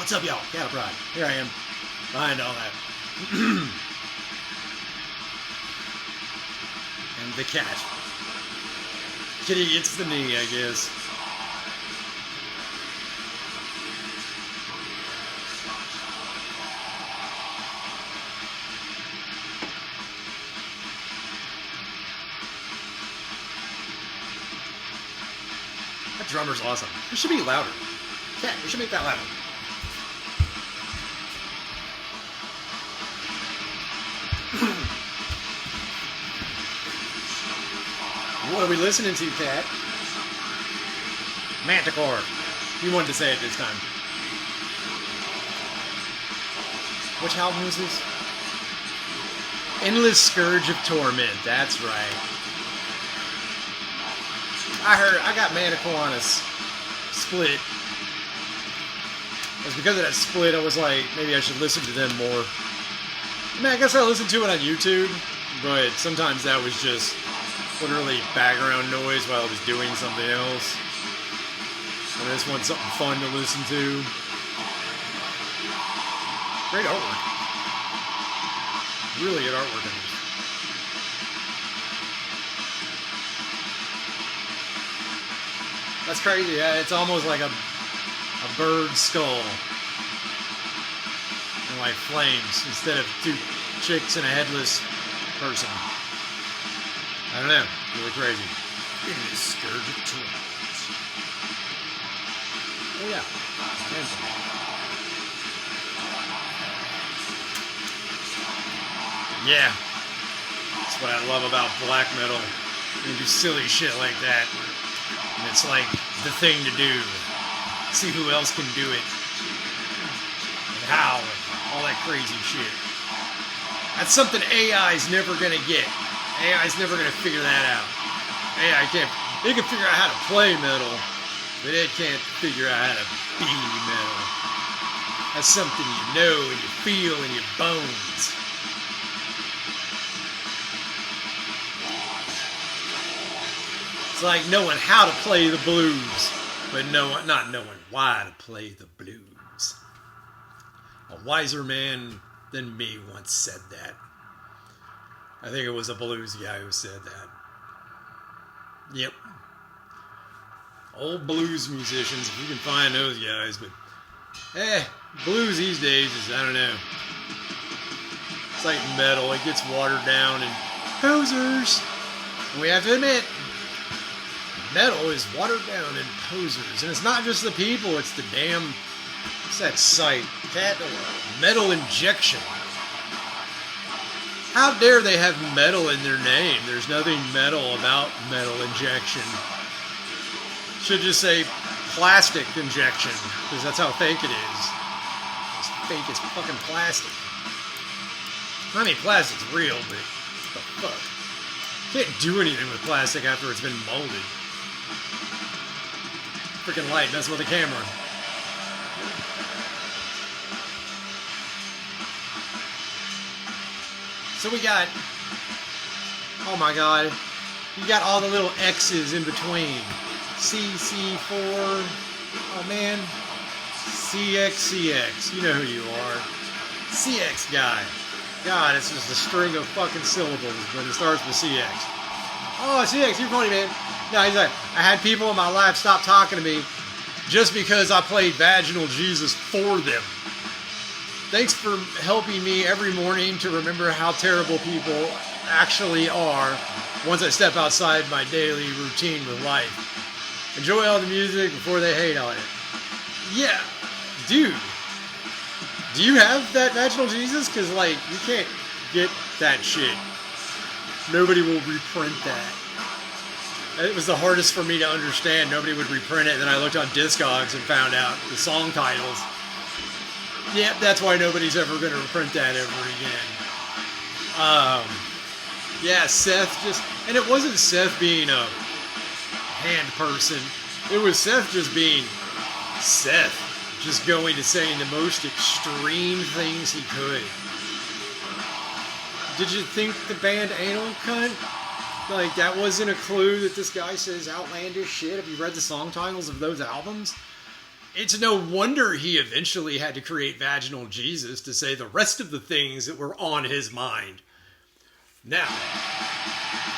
What's up, y'all? Cattle Pride. Here I am, behind all that. And the cat. Kitty gets the knee, I guess. That drummer's awesome. It should be louder. Cat, we should make that louder. What are we listening to, Cat? Manticore. You wanted to say it this time. Which album was this? Endless Scourge of Torment. That's right. I got Manticore on a split. It was because of that split, I was like, maybe I should listen to them more. I mean, I guess I listened to it on YouTube, but sometimes that was just literally background noise while I was doing something else. I just want something fun to listen to. Great artwork. Really good artwork in this. That's crazy. Yeah, it's almost like a bird skull. And like flames instead of two chicks and a headless person. I don't know. Really crazy. Endless Scourge of Torment. Oh yeah. Yeah. That's what I love about black metal. You do silly shit like that. And it's like the thing to do. See who else can do it. And how. And all that crazy shit. That's something AI's never gonna get. AI's never gonna figure that out. AI can't. It can figure out how to play metal, but it can't figure out how to be metal. That's something you know and you feel in your bones. It's like knowing how to play the blues, but not knowing why to play the blues. A wiser man than me once said that. I think it was a blues guy who said that. Yep. Old blues musicians, if you can find those guys, but blues these days is, I don't know. It's like metal, it gets watered down and posers. And we have to admit, metal is watered down and posers. And it's not just the people, it's the damn, what's that site? Metal Injection. How dare they have metal in their name? There's nothing metal about Metal Injection. Should just say Plastic Injection, because that's how fake it is. It's fake as fucking plastic. I mean, plastic's real, but what the fuck? You can't do anything with plastic after it's been molded. Freaking light messing with the camera. So we got, oh my god, you got all the little X's in between. CC4, oh man, CX, you know who you are. CX guy. God, it's just a string of fucking syllables, but it starts with CX. Oh, CX, you're funny, man. No, he's like, I had people in my life stop talking to me just because I played Vaginal Jesus for them. Thanks for helping me every morning to remember how terrible people actually are once I step outside my daily routine with life. Enjoy all the music before they hate on it. Yeah, dude. Do you have that Vaginal Jesus? Because, like, you can't get that shit. Nobody will reprint that. It was the hardest for me to understand. Nobody would reprint it. And then I looked on Discogs and found out the song titles. Yep, that's why nobody's ever going to reprint that ever again. Yeah, Seth just... And it wasn't Seth being a hand person. It was Seth just being Seth. Just going to saying the most extreme things he could. Did you think the band Anal Cunt? Like, that wasn't a clue that this guy says outlandish shit? Have you read the song titles of those albums? it's no wonder he eventually had to create Vaginal Jesus to say the rest of the things that were on his mind. Now,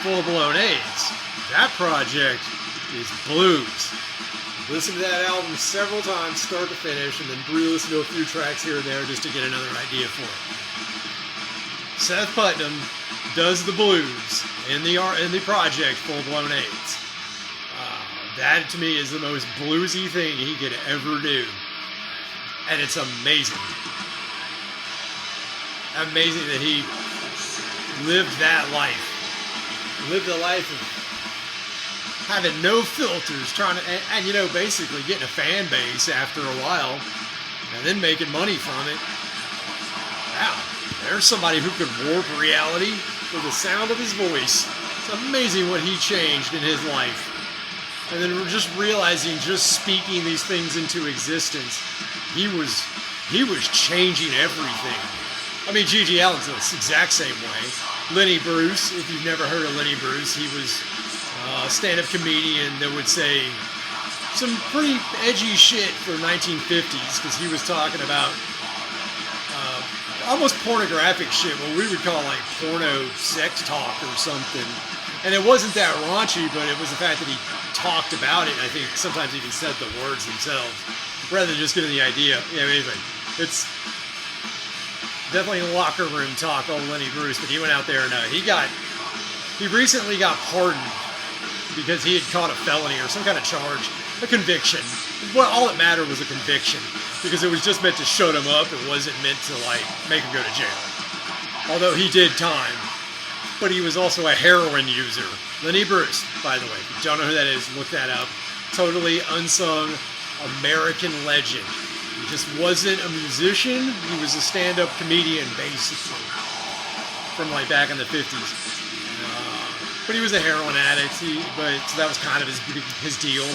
Full Blown AIDS, that project is blues. Listen to that album several times, start to finish, and then re-listen to a few tracks here and there just to get another idea for it. Seth Putnam does the blues in the project Full Blown AIDS. That, to me, is the most bluesy thing he could ever do. And it's amazing. Amazing that he lived that life. Lived a life of having no filters, and you know, basically getting a fan base after a while, and then making money from it. Wow, there's somebody who could warp reality with the sound of his voice. It's amazing what he changed in his life. And then we're just realizing, just speaking these things into existence, he was changing everything. I mean, G.G. Allen's the exact same way. Lenny Bruce, if you've never heard of Lenny Bruce, he was a stand-up comedian that would say some pretty edgy shit for 1950s, because he was talking about almost pornographic shit, what we would call like porno sex talk or something. And it wasn't that raunchy, but it was the fact that he talked about it. I think sometimes even said the words themselves, rather than just giving the idea. Yeah, anyway, it's definitely locker room talk, old Lenny Bruce. But he went out there and he recently got pardoned because he had caught a felony or some kind of charge, a conviction. Well, all that mattered was a conviction, because it was just meant to shut him up. It wasn't meant to like make him go to jail. Although he did time. But he was also a heroin user. Lenny Bruce, by the way. If you don't know who that is, look that up. Totally unsung American legend. He just wasn't a musician. He was a stand-up comedian, basically. From like back in the 50s. But he was a heroin addict. So that was kind of his deal.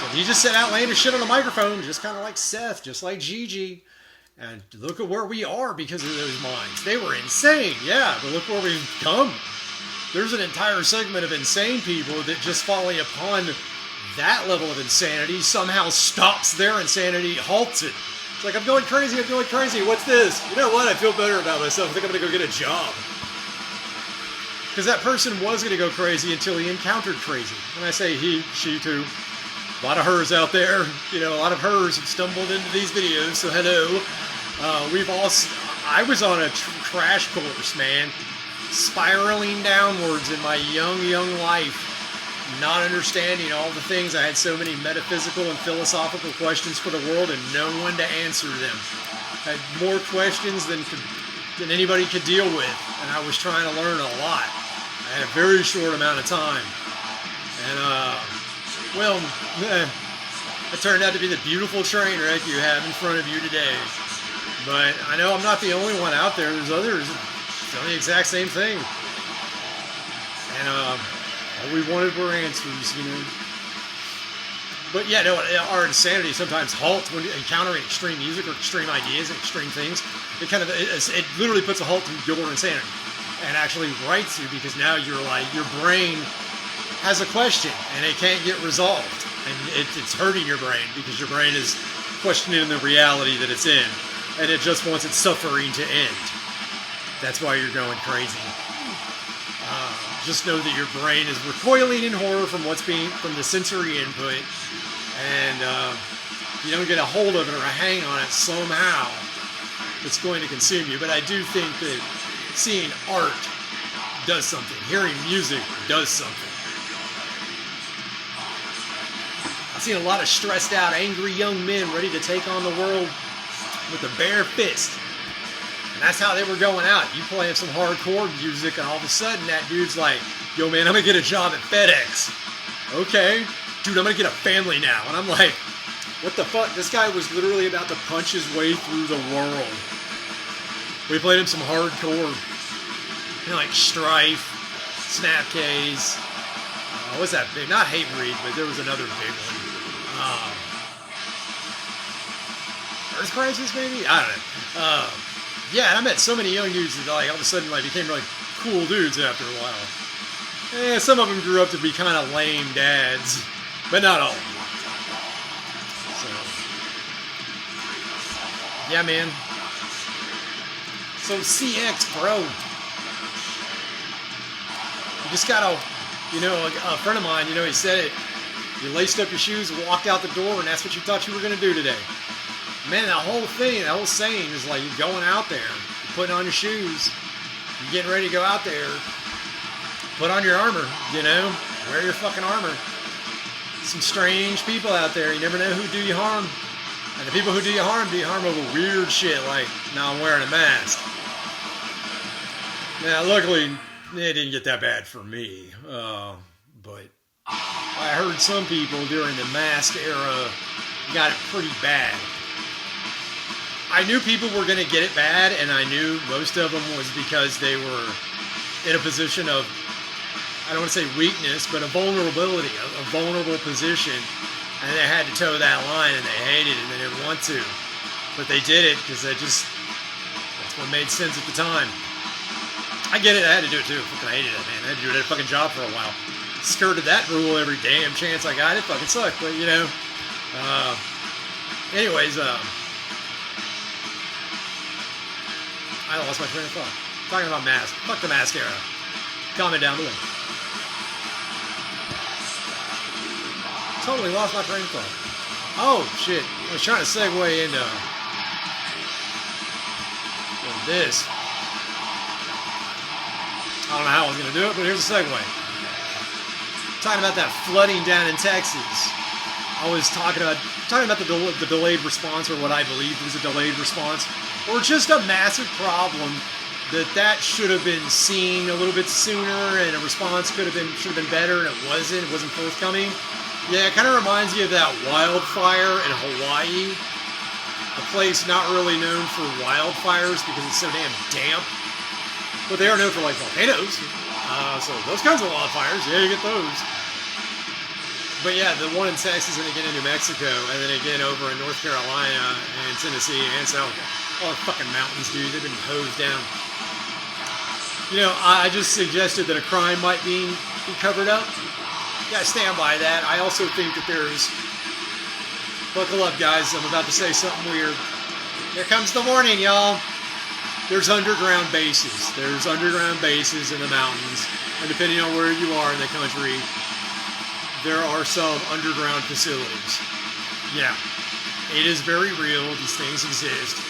But he just sat out laying his shit on a microphone, just kind of like Seth, just like Gigi. And look at where we are because of those minds. They were insane, yeah, but look where we've come. There's an entire segment of insane people that just falling upon that level of insanity somehow stops their insanity, halts it. It's like, I'm going crazy, what's this? You know what, I feel better about myself. I think I'm going to go get a job. Because that person was going to go crazy until he encountered crazy. And I say he, she too. A lot of hers out there. You know, a lot of hers have stumbled into these videos, so hello. I was on a crash course, man, spiraling downwards in my young life, not understanding all the things. I had so many metaphysical and philosophical questions for the world and no one to answer them. I had more questions than anybody could deal with, and I was trying to learn a lot. I had a very short amount of time, and it turned out to be the beautiful train wreck you have in front of you today. But I know I'm not the only one out there. There's others doing the exact same thing. And all we wanted were answers, you know. But yeah, no, our insanity sometimes halts when encountering extreme music or extreme ideas and extreme things. It literally puts a halt to your insanity and actually rights you, because now you're like, your brain has a question and it can't get resolved. And it's hurting your brain because your brain is questioning the reality that it's in. And it just wants its suffering to end. That's why you're going crazy. Just know that your brain is recoiling in horror from the sensory input, and you don't get a hold of it or a hang on it somehow, it's going to consume you. But I do think that seeing art does something. Hearing music does something. I've seen a lot of stressed out, angry young men ready to take on the world with a bare fist. And that's how they were going out. You playing some hardcore music, and all of a sudden that dude's like, yo man, I'm gonna get a job at FedEx. Okay. Dude, I'm gonna get a family now. And I'm like, what the fuck? This guy was literally about to punch his way through the world. We played him some hardcore. You know, like Strife, Snapcase. What's that big? Not Hatebreed, but there was another big one. Earth Crisis, maybe? I don't know. Yeah, and I met so many young dudes that like all of a sudden like became like cool dudes after a while. Some of them grew up to be kind of lame dads, but not all. Yeah, man. So CX, bro. You just gotta, a friend of mine, he said it. You laced up your shoes, walked out the door, and that's what you thought you were gonna do today. Man, that whole saying is like, you're going out there, you're putting on your shoes, you're getting ready to go out there, put on your armor, wear your fucking armor. Some strange people out there, you never know who do you harm. And the people who do you harm over weird shit like, now I'm wearing a mask. Now, luckily, it didn't get that bad for me. But I heard some people during the mask era got it pretty bad. I knew people were going to get it bad, and I knew most of them was because they were in a position of, I don't want to say weakness, but a vulnerability, a vulnerable position. And they had to toe that line, and they hated it, and they didn't want to. But they did it because that's what made sense at the time. I get it. I had to do it too. I fucking hated it, man. I had to do that fucking job for a while. Skirted that rule every damn chance I got. It fucking sucked, but anyways, I lost my train of thought. Talking about masks. Fuck the mask era. Comment down below. Totally lost my train of thought. Oh, shit. I was trying to segue into this. I don't know how I was going to do it, but here's a segue. Talking about that flooding down in Texas. I was talking about the delayed response, or what I believed was a delayed response, or just a massive problem that should have been seen a little bit sooner, and a response should have been better, and it wasn't forthcoming. Yeah, it kind of reminds you of that wildfire in Hawaii, a place not really known for wildfires because it's so damn damp, but they are known for like volcanoes. So those kinds of wildfires, yeah, you get those. But yeah, the one in Texas, and again in New Mexico, and then again over in North Carolina and Tennessee and South. All the fucking mountains, dude. They've been hosed down. I just suggested that a crime might be covered up. Yeah, I stand by that. I also think that there's... Buckle up, guys. I'm about to say something weird. Here comes the warning, y'all. There's underground bases. There's underground bases in the mountains. And depending on where you are in the country, there are some underground facilities. Yeah. It is very real. These things exist.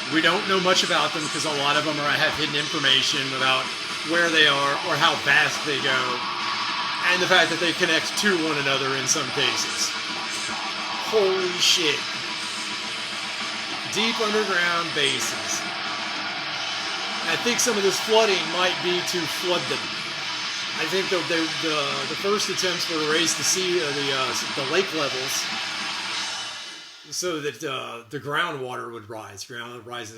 We don't know much about them because a lot of them have hidden information about where they are or how fast they go. And the fact that they connect to one another in some cases. Holy shit. Deep underground bases. I think some of this flooding might be to flood them. I think the first attempts were to raise the lake levels so that the groundwater would rise. Raise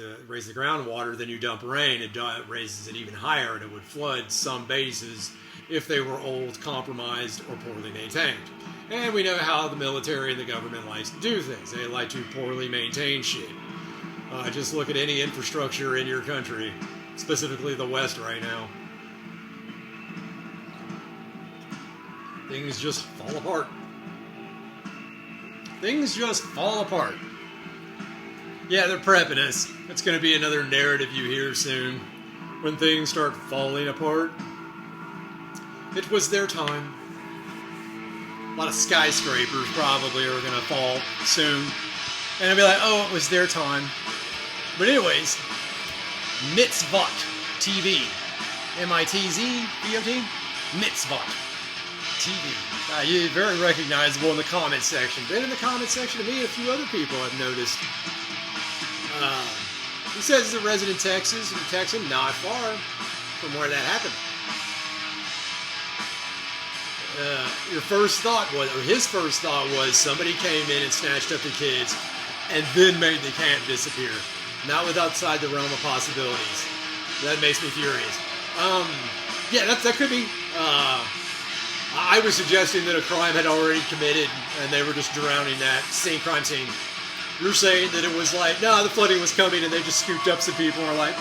the groundwater, then you dump rain, it raises it even higher, and it would flood some bases if they were old, compromised, or poorly maintained. And we know how the military and the government likes to do things. They like to poorly maintain shit. Just look at any infrastructure in your country, specifically the West right now. Things just fall apart. Things just fall apart. Yeah, they're prepping us. It's going to be another narrative you hear soon. When things start falling apart, it was their time. A lot of skyscrapers probably are going to fall soon. And I'll be like, oh, it was their time. But anyways, Mitzvot TV. M-I-T-Z-V-O-T? Mitzvot TV. You're very recognizable in the comment section. Been in the comment section to me and a few other people I've noticed. He says he's a resident in Texas, not far from where that happened. His first thought was somebody came in and snatched up the kids and then made the camp disappear. Not outside the realm of possibilities. That makes me furious. Yeah, that could be. I was suggesting that a crime had already committed and they were just drowning that same crime scene. You're saying that it was like, no, the flooding was coming and they just scooped up some people and are like,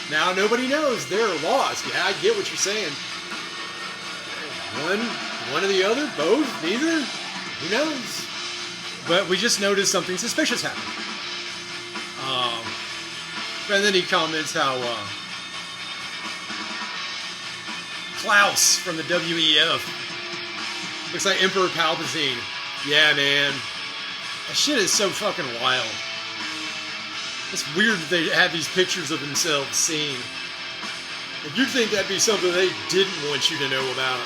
now nobody knows. They're lost. Yeah, I get what you're saying. One or the other? Both? Neither? Who knows? But we just noticed something suspicious happened. And then he comments how Klaus from the WEF looks like Emperor Palpatine. Yeah, man. That shit is so fucking wild. It's weird that they have these pictures of themselves seen. Like, you'd think that'd be something they didn't want you to know about.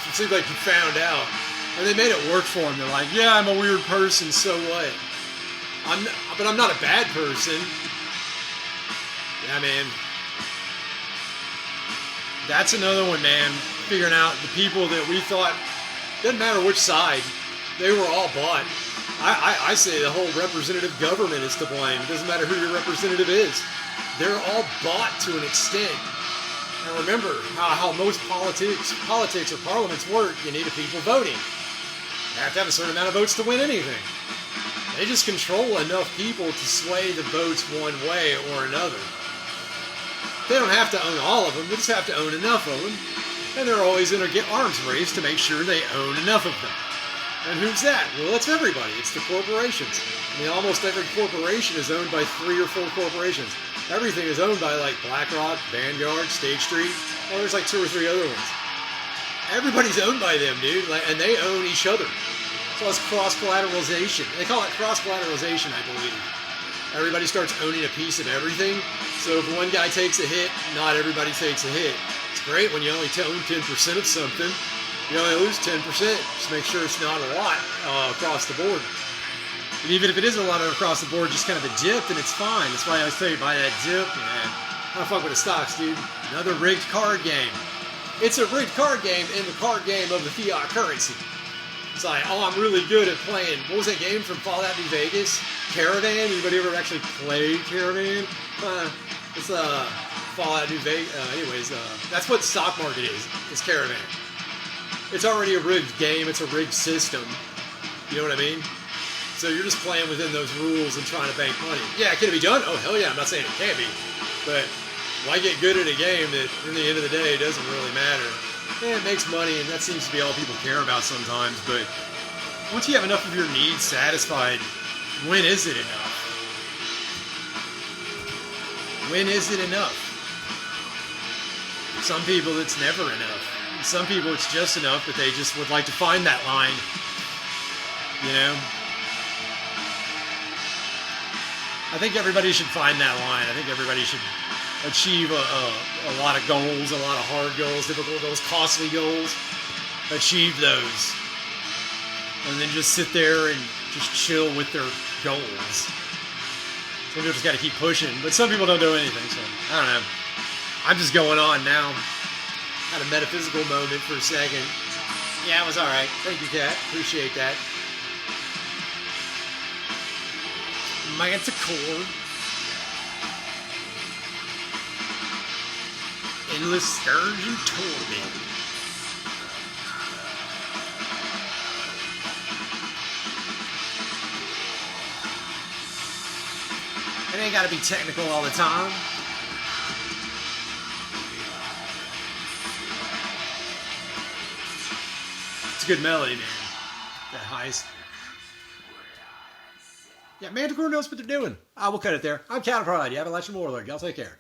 It seems like you found out. And they made it work for them. They're like, yeah, I'm a weird person, so what? But I'm not a bad person. Yeah, man. That's another one, man. Figuring out the people that we thought, doesn't matter which side, they were all bought. I say the whole representative government is to blame. It doesn't matter who your representative is. They're all bought to an extent. And remember how most politics or parliaments work. You need a people voting. You have to have a certain amount of votes to win anything. They just control enough people to sway the votes one way or another. They don't have to own all of them. They just have to own enough of them. And they're always in a get arms race to make sure they own enough of them. And who's that? Well, it's everybody. It's the corporations. I mean, almost every corporation is owned by 3 or 4 corporations. Everything is owned by, like, BlackRock, Vanguard, State Street. Oh, there's like 2 or 3 other ones. Everybody's owned by them, dude. And they own each other. So it's cross-collateralization. They call it cross-collateralization, I believe. Everybody starts owning a piece of everything. So if one guy takes a hit, not everybody takes a hit. It's great when you only own 10% of something. You only lose 10%. Just make sure it's not a lot across the board. And even if it is a lot across the board, just kind of a dip, then it's fine. That's why I always tell you, buy that dip. Man, I don't fuck with the stocks, dude. Another rigged card game. It's a rigged card game in the card game of the fiat currency. It's like, oh, I'm really good at playing. What was that game from Fallout New Vegas? Caravan? Anybody ever actually played Caravan? It's Fallout New Vegas. Anyways, that's what the stock market is. It's Caravan. It's already a rigged game. It's a rigged system. You know what I mean? So you're just playing within those rules and trying to bank money. Yeah, can it be done? Oh, hell yeah. I'm not saying it can't be. But why get good at a game that, in the end of the day, doesn't really matter? Yeah, it makes money, and that seems to be all people care about sometimes. But once you have enough of your needs satisfied, when is it enough? When is it enough? Some people, it's never enough. Some people, it's just enough, but they just would like to find that line. You know? I think everybody should find that line. I think everybody should achieve a lot of goals, a lot of hard goals, difficult goals, costly goals. Achieve those. And then just sit there and just chill with their goals. Some people just got to keep pushing, but some people don't do anything, so I don't know. I'm just going on now. Had a metaphysical moment for a second. Yeah, it was alright. Thank you, Kat. Appreciate that. Manticore. Endless scourge and torment. It ain't gotta be technical all the time. It's a good melody, man. That heist. Yeah, Manticore knows what they're doing. I will cut it there. I'm Counterpride. You have a lecture more, Lord. Y'all take care.